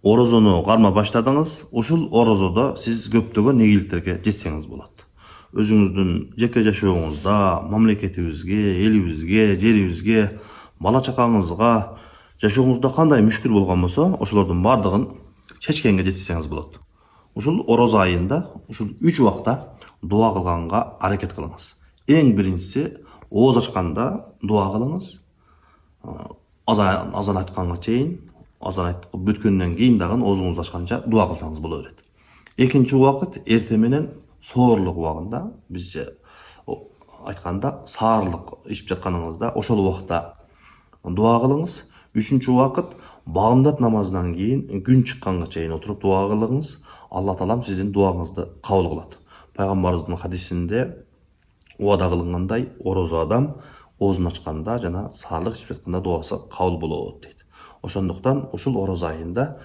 Orozonu карма баштадыңыз. Ушул орозодо сиз көптөгөн ийгиликтерге жетсеңиз болот. Өзүңүздүн жеке жашооңузда, мамлекетибизге, элибизге, жерибизге, бала чакаңызга, жашооңузда кандай мүшкүл болгон болсо, ошолордун бардыгын чечкенге жетсеңиз болот. Ушул ороз айында, ушул 3 убакта дуа кылганга аракет кылыңыз. Эң биринчиси, ооз ачканда дуа кылыңыз. Азан айтканга чейин, азан айтып бүткөндөн кийин дагы оозуңузду ачканча дуа кылсаңыз боло берет. Экинчи убакыт эрте менен соорлук убагында, бизче айтканда саарлык ичип жатканыңызда ошол убакта дуа кылыңыз. Үчүнчү убакыт багымдат намазынан кийин күн чыкканга чейин отуруп дуа кылыңыз. Алла таалам сиздин дуаңызды кабыл кылат. Пайгамбарыбыздын хадисинде убада кылынгандай, орозо адам оозун ачканда жана саарлык ичип жатканда дуасы кабыл болот дейт. Ошондуктан ушул ороз айында